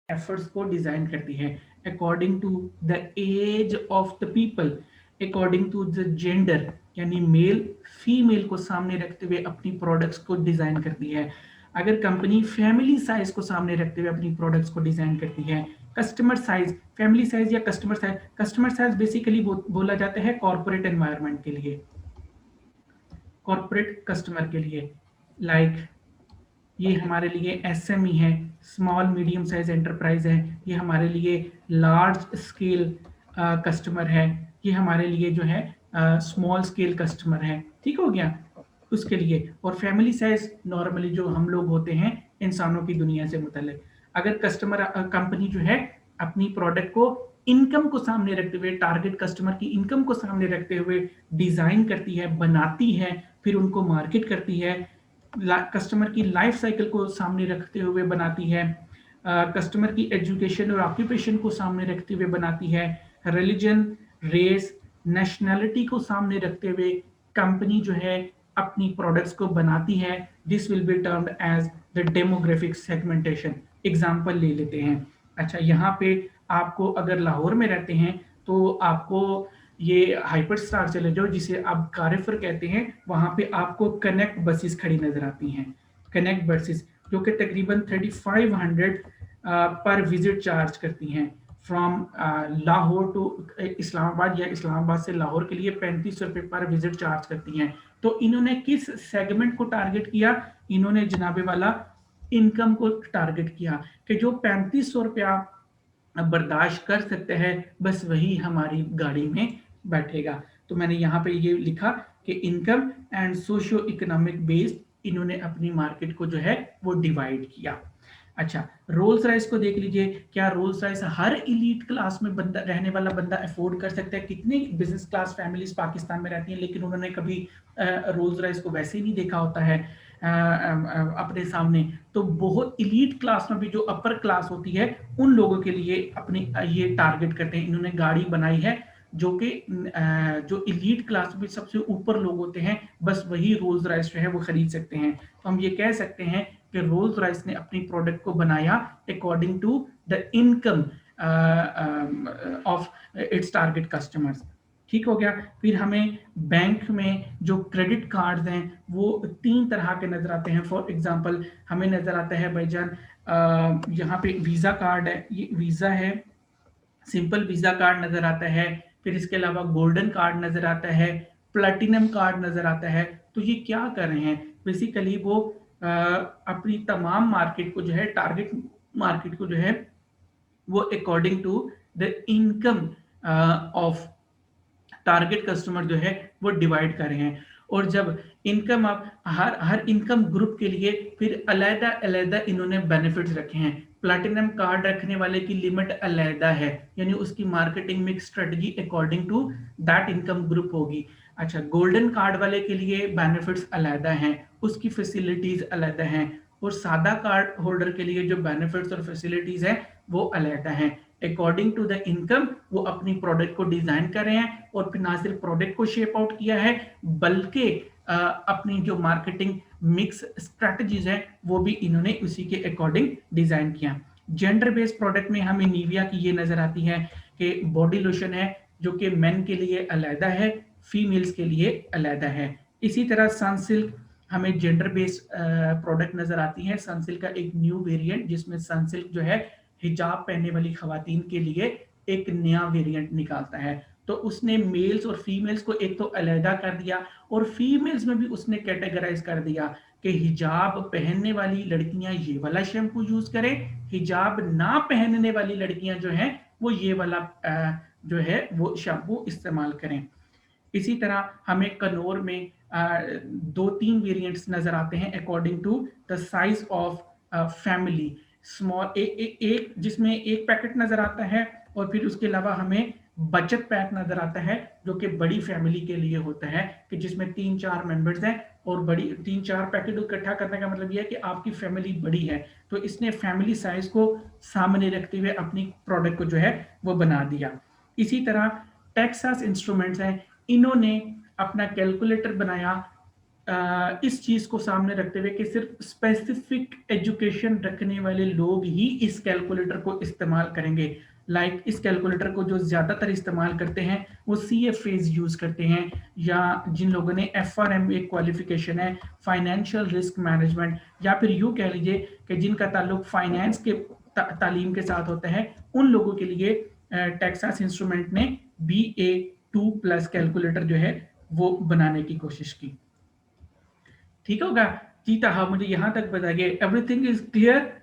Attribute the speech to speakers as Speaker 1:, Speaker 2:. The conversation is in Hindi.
Speaker 1: एफर्ट्स को डिजाइन करती है according to the age of the people, according to the gender, यानी मेल फीमेल को सामने रखते हुए अपनी प्रोडक्ट्स को डिजाइन करती है। अगर कंपनी फैमिली साइज को सामने रखते हुए अपनी प्रोडक्ट्स को डिजाइन करती है, कस्टमर साइज, फैमिली साइज या कस्टमर साइज बेसिकली बोला जाता है कॉर्पोरेट एनवायरनमेंट के लिए, कॉर्पोरेट कस्टमर के लिए। लाइक ये हमारे लिए एसएमई है, स्मॉल मीडियम साइज एंटरप्राइज है, ये हमारे लिए लार्ज स्केल कस्टमर है, ये हमारे लिए जो है स्मॉल स्केल कस्टमर है। ठीक हो गया उसके लिए। और फैमिली साइज नॉर्मली जो हम लोग होते हैं इंसानों की दुनिया से मुतल्लिक। अगर कस्टमर कंपनी जो है अपनी प्रोडक्ट को इनकम को सामने रखते हुए, टारगेट कस्टमर की इनकम को सामने रखते हुए डिजाइन करती है, बनाती है, फिर उनको मार्केट करती है, कस्टमर की लाइफ साइकिल को सामने रखते हुए बनाती है, कस्टमर की एजुकेशन और ऑक्यूपेशन को सामने रखते हुए बनाती है, रिलीजन, रेस, नेशनैलिटी को सामने रखते हुए कंपनी जो है अपनी प्रोडक्ट्स को बनाती है। This will be termed as the demographic segmentation. Example ले लेते हैं। अच्छा, यहाँ पे आपको अगर लाहौर में रहते हैं तो आपको ये हाइपर स्टार चले जाओ जिसे आप कारिफर कहते हैं, वहां पे आपको कनेक्ट बसेस खड़ी नजर आती हैं। कनेक्ट बसेस जो कि तकरीबन 3500 पर विजिट चार्ज करती हैं फ्रॉम लाहौर टू इस्लामाबाद, या इस्लामाबाद से लाहौर के लिए 3500 रुपये पर विजिट चार्ज करती हैं। तो इन्होंने किस सेगमेंट को टारगेट किया? इन्होंने जनाबे वाला इनकम को टारगेट किया कि जो 3500 रुपया बर्दाश्त कर सकते हैं बस वही हमारी गाड़ी में बैठेगा। तो मैंने यहाँ पे ये लिखा कि income and socio economic based इन्होंने अपनी मार्केट को जो है वो डिवाइड किया। अच्छा, रोल्स रॉयस को देख लीजिए। क्या रोल्स रॉयस हर इलीट क्लास में बंदा रहने वाला बंदा अफोर्ड कर सकता है? कितनी बिजनेस क्लास फैमिलीज पाकिस्तान में रहती हैं लेकिन उन्होंने कभी रोल्स रॉयस को वैसे ही नहीं देखा होता है अपने सामने। तो बहुत इलीट क्लास में भी जो अपर क्लास होती है उन लोगों के लिए अपनी ये टारगेट करते हैं। इन्होंने गाड़ी बनाई है जो कि जो इलीट क्लास में सबसे ऊपर लोग होते हैं बस वही रोल्स रॉयस जो है वो खरीद सकते हैं। तो हम ये कह सकते हैं कि रोल्स रॉयस ने अपनी प्रोडक्ट को बनाया according to the income of its target customers. ठीक हो गया। फिर हमें बैंक में जो क्रेडिट कार्ड्स हैं वो 3 तरह के नजर आते हैं। फॉर एग्जांपल हमें नजर आता है भाईजान यहाँ पे वीजा कार्ड है, ये वीजा है, सिंपल वीजा कार्ड नजर आता है। फिर इसके अलावा गोल्डन कार्ड नजर आता है, प्लेटिनम कार्ड नजर आता है। तो ये क्या कर रहे हैं? बेसिकली वो अपनी तमाम मार्केट को जो है, टारगेट मार्केट को जो है वो according to the income of target customer जो है वो डिवाइड कर रहे हैं। और जब इनकम आप हर इनकम ग्रुप के लिए फिर अलग अलग इन्होंने बेनिफिट्स रखे हैं। प्लैटिनम कार्ड रखने वाले की लिमिट अलग है, यानी उसकी marketing mix strategy according to that income group होगी। अच्छा, गोल्डन कार्ड वाले के लिए बेनिफिट्स अलग हैं, उसकी फैसिलिटीज अलग हैं। और सादा कार्ड होल्डर के लिए जो बेनिफिट्स और फैसिलिटीज है वो अलग हैं। अकॉर्डिंग टू द इनकम वो अपनी प्रोडक्ट को डिजाइन कर रहे हैं और फिर ना सिर्फ प्रोडक्ट को शेप आउट किया है बल्कि अपनी जो मार्केटिंग मिक्स स्ट्रेटजीज है वो भी इन्होंने उसी के अकॉर्डिंग डिजाइन किया। जेंडर बेस्ड प्रोडक्ट में हमें निविया की ये नजर आती है कि बॉडी लोशन है जो कि मेन के लिए अलहदा है, फीमेल्स के लिए अलहदा है। इसी तरह सनसिल्क हमें जेंडर बेस्ड प्रोडक्ट नजर आती है। सनसिल्क का एक न्यू वेरिएंट जिसमें सनसिल्क जो है हिजाब पहनने वाली खवातीन के लिए एक नया वेरिएंट निकालता है। तो उसने मेल्स और फीमेल्स को एक तो अलहदा कर दिया और फीमेल्स में भी उसने कैटेगराइज कर दिया कि हिजाब पहनने वाली लड़कियां ये वाला शैम्पू यूज करें, हिजाब ना पहनने वाली लड़कियां जो हैं वो ये वाला जो है वो शैम्पू इस्तेमाल करें। इसी तरह हमें कनौर में 2-3 वेरिएंट्स नजर आते हैं according to the size of family. Small एक जिसमें एक पैकेट नजर आता है और फिर उसके अलावा हमें बचत पैक नजर आता है जो कि बड़ी फैमिली के लिए होता है कि जिसमें 3-4 मेंबर्स हैं और बड़ी 3-4 पैकेट इकट्ठा करने का मतलब यह है कि आपकी फैमिली बड़ी है। तो इसने फैमिली साइज को सामने रखते हुए अपनी प्रोडक्ट को जो है वो बना दिया। इसी तरह टेक्सास इंस्ट्रूमेंट्स हैं, इन्होंने अपना कैलकुलेटर बनाया इस चीज को सामने रखते हुए कि सिर्फ स्पेसिफिक एजुकेशन रखने वाले लोग ही इस कैलकुलेटर को इस्तेमाल करेंगे। इस कैलकुलेटर को जो ज्यादातर इस्तेमाल करते हैं वो CFAs यूज करते हैं, या जिन लोगों ने FRMA क्वालिफिकेशन है, फाइनेंशियल रिस्क मैनेजमेंट, या फिर यूं कह लीजिए कि जिनका ताल्लुक फाइनेंस के तालीम के साथ होता है, उन लोगों के लिए टेक्सास इंस्ट्रूमेंट ने BA2+ कैलकुलेटर जो है वो बनाने की कोशिश की। ठीक होगा जी? हाँ, मुझे यहाँ तक बताइए, एवरीथिंग इज क्लियर?